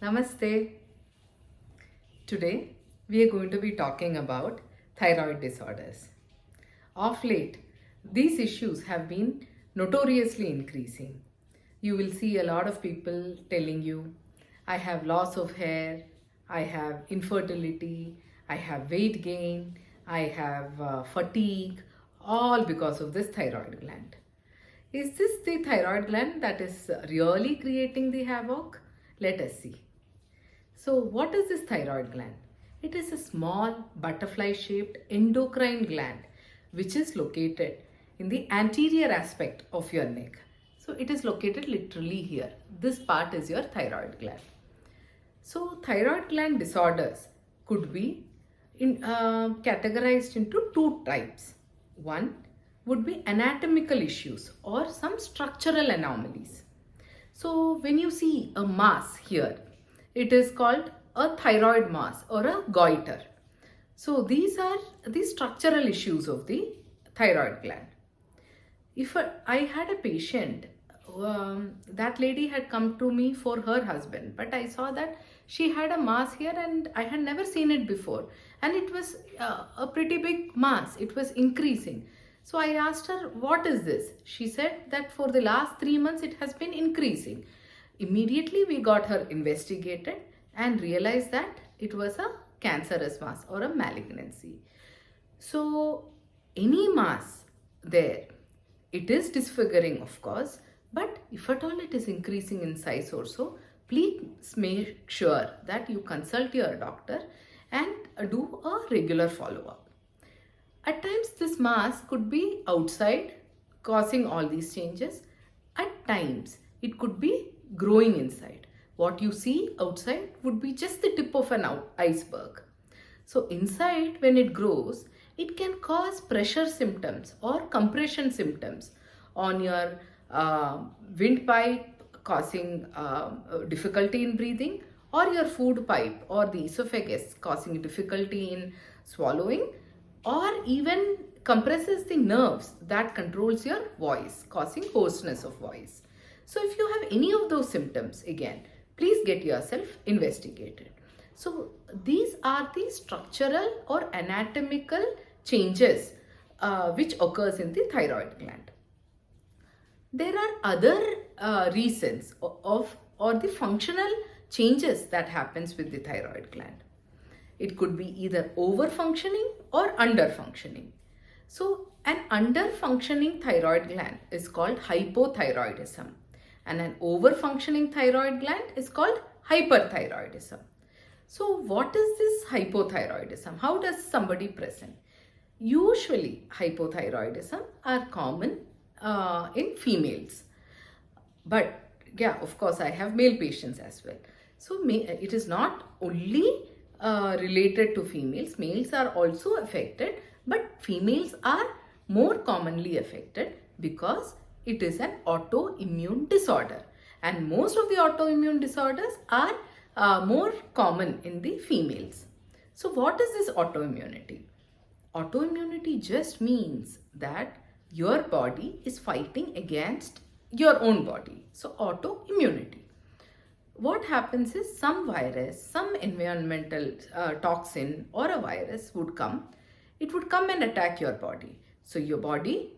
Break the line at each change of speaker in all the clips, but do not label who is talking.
Namaste. Today we are going to be talking about thyroid disorders. Of late, these issues have been notoriously increasing. You will see a lot of people telling you, I have loss of hair, I have infertility, I have weight gain, I have fatigue, all because of this thyroid gland. Is this the thyroid gland that is really creating the havoc? Let us see. So, what is this thyroid gland? It is a small butterfly shaped endocrine gland which is located in the anterior aspect of your neck. So, it is located literally here. This part is your thyroid gland. So, thyroid gland disorders could be categorized into two types. One would be anatomical issues or some structural anomalies. So, when you see a mass here, it is called a thyroid mass or a goiter. So, these are the structural issues of the thyroid gland. If I had a patient, that lady had come to me for her husband, but I saw that she had a mass here and I had never seen it before, and it was a pretty big mass. It was increasing. So I asked her, what is this? She said that for the last 3 months it has been increasing. Immediately we got her investigated and realized that it was a cancerous mass or a malignancy. So any mass there, it is disfiguring, of course, but if at all it is increasing in size also, please make sure that you consult your doctor and do a regular follow-up. At times this mass could be outside causing all these changes. At times it could be growing inside. What you see outside would be just the tip of an iceberg. So inside, when it grows, it can cause pressure symptoms or compression symptoms on your windpipe, causing difficulty in breathing, or your food pipe or the esophagus, causing difficulty in swallowing, or even compresses the nerves that controls your voice, causing hoarseness of voice. So if you have any of those symptoms, again, please get yourself investigated. So these are the structural or anatomical changes which occurs in the thyroid gland. There are other reasons of or the functional changes that happens with the thyroid gland. It could be either over functioning or under functioning. So an under functioning thyroid gland is called hypothyroidism, and an over functioning thyroid gland is called hyperthyroidism. So what is this hypothyroidism? How does somebody present? Usually hypothyroidism are common in females, but yeah, of course I have male patients as well. So it is not only related to females. Males are also affected, but females are more commonly affected because it is an autoimmune disorder, and most of the autoimmune disorders are more common in the females. So what is this autoimmunity? Autoimmunity just means that your body is fighting against your own body. So autoimmunity. What happens is some virus, some environmental toxin or a virus would come. It would come and attack your body. So your body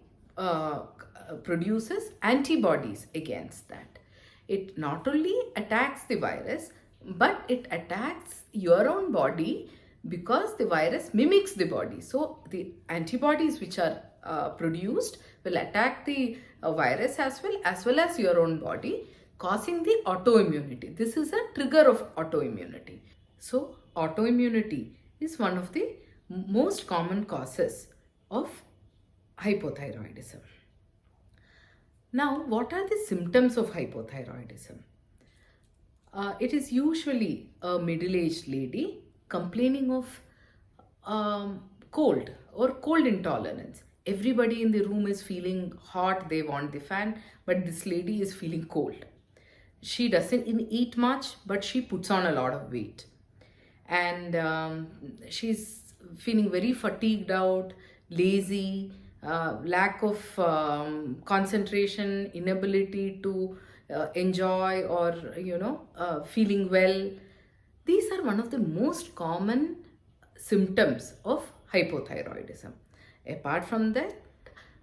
produces antibodies against that. It not only attacks the virus, but it attacks your own body because the virus mimics the body. So the antibodies which are produced will attack the virus as well as your own body, causing the autoimmunity. This is a trigger of autoimmunity. So autoimmunity is one of the most common causes of hypothyroidism. Now, what are the symptoms of hypothyroidism? It is usually a middle-aged lady complaining of cold or cold intolerance. Everybody in the room is feeling hot, they want the fan, but this lady is feeling cold. She doesn't eat much, but she puts on a lot of weight. And she's feeling very fatigued out, lazy, lack of concentration, inability to enjoy or feeling well. These are one of the most common symptoms of hypothyroidism. Apart from that,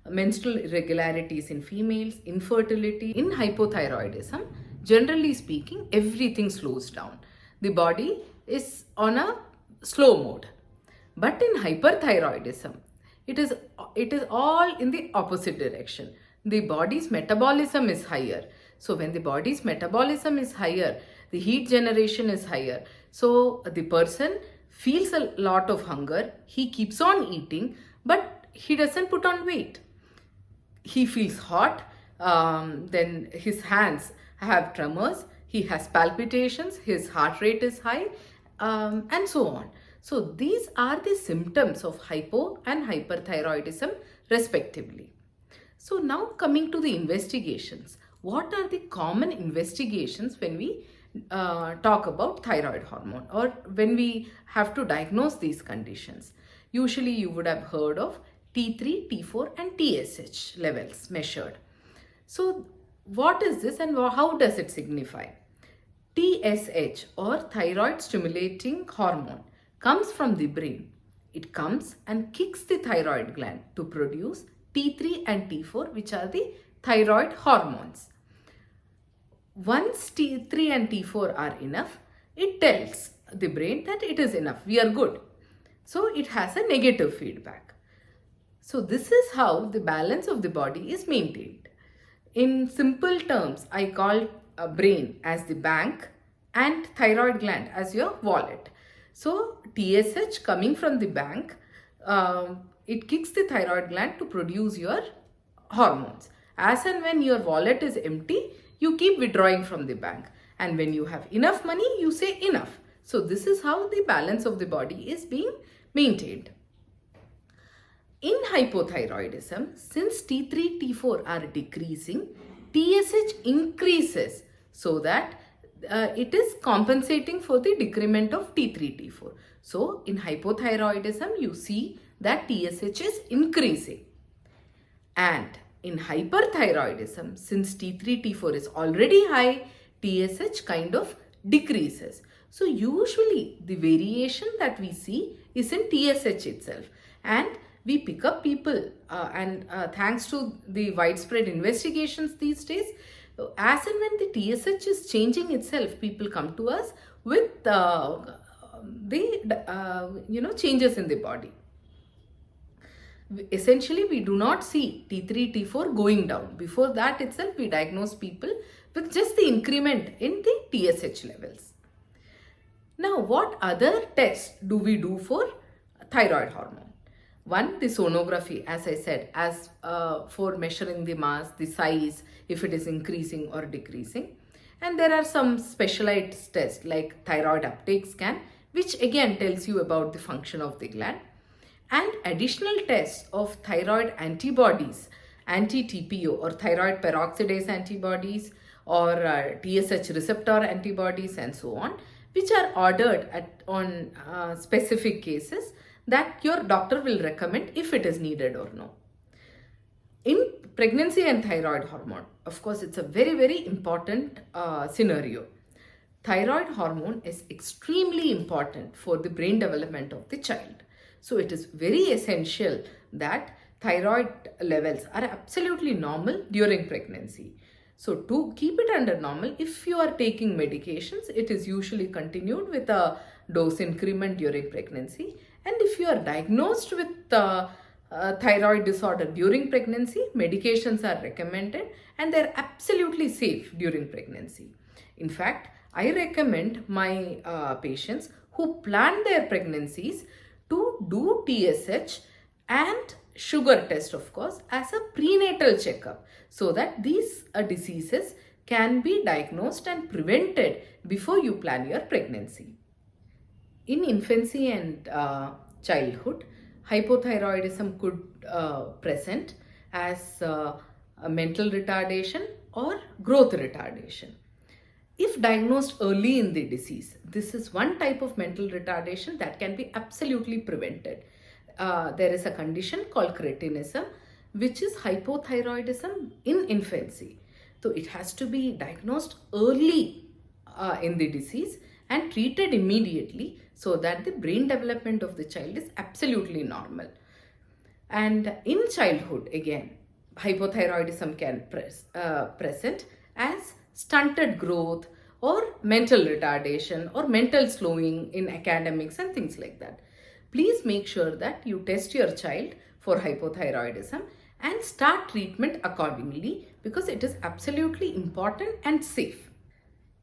menstrual irregularities in females, infertility. In hypothyroidism, generally speaking, everything slows down. The body is on a slow mode. But in hyperthyroidism, it is all in the opposite direction. The body's metabolism is higher. So when the body's metabolism is higher, the heat generation is higher. So the person feels a lot of hunger. He keeps on eating, but he doesn't put on weight. He feels hot, then his hands have tremors, he has palpitations, his heart rate is high, and so on. So these are the symptoms of hypo and hyperthyroidism respectively. So now coming to the investigations. What are the common investigations when we talk about thyroid hormone or when we have to diagnose these conditions? Usually you would have heard of T3, T4 and TSH levels measured. So what is this and how does it signify? TSH or thyroid stimulating hormone comes from the brain. It comes and kicks the thyroid gland to produce T3 and T4, which are the thyroid hormones. Once T3 and T4 are enough, it tells the brain that it is enough, we are good. So it has a negative feedback. So this is how the balance of the body is maintained. In simple terms, I call a brain as the bank and thyroid gland as your wallet. So TSH coming from the bank, it kicks the thyroid gland to produce your hormones. As and when your wallet is empty, you keep withdrawing from the bank. And when you have enough money, you say enough. So this is how the balance of the body is being maintained. In hypothyroidism, since T3, T4 are decreasing, TSH increases so that it is compensating for the decrement of T3, T4. So in hypothyroidism, you see that TSH is increasing. And in hyperthyroidism, since T3, T4 is already high, TSH kind of decreases. So usually the variation that we see is in TSH itself. And we pick up people and thanks to the widespread investigations these days, as and when the TSH is changing itself, people come to us with the changes in the body. Essentially, we do not see T3, T4 going down. Before that itself, we diagnose people with just the increment in the TSH levels. Now, what other tests do we do for thyroid hormone? One, the sonography, as I said, as for measuring the mass, the size, if it is increasing or decreasing. And there are some specialized tests like thyroid uptake scan, which again tells you about the function of the gland. And additional tests of thyroid antibodies, anti-TPO or thyroid peroxidase antibodies or TSH receptor antibodies and so on, which are ordered on specific cases that your doctor will recommend if it is needed or no. In pregnancy and thyroid hormone, of course, it's a very, very important scenario. Thyroid hormone is extremely important for the brain development of the child. So it is very essential that thyroid levels are absolutely normal during pregnancy. So to keep it under normal, if you are taking medications, it is usually continued with a dose increment during pregnancy. And if you are diagnosed with thyroid disorder during pregnancy, medications are recommended and they're absolutely safe during pregnancy. In fact, I recommend my patients who plan their pregnancies to do TSH and sugar test, of course, as a prenatal checkup so that these diseases can be diagnosed and prevented before you plan your pregnancy. In infancy and childhood, hypothyroidism could present as a mental retardation or growth retardation. If diagnosed early in the disease, this is one type of mental retardation that can be absolutely prevented. There is a condition called cretinism which is hypothyroidism in infancy. So it has to be diagnosed early in the disease and treated immediately so that the brain development of the child is absolutely normal. And in childhood, again, hypothyroidism can present as stunted growth or mental retardation or mental slowing in academics and things like that. Please make sure that you test your child for hypothyroidism and start treatment accordingly, because it is absolutely important and safe.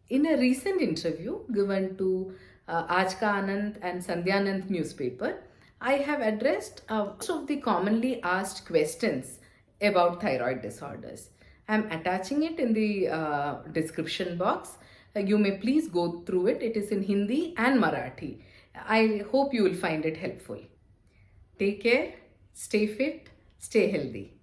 In a recent interview given to Aaj Ka Anand and Sandhyanand newspaper, I have addressed most of the commonly asked questions about thyroid disorders. I am attaching it in the description box. You may please go through it. It is in Hindi and Marathi. I hope you will find it helpful. Take care, stay fit, stay healthy.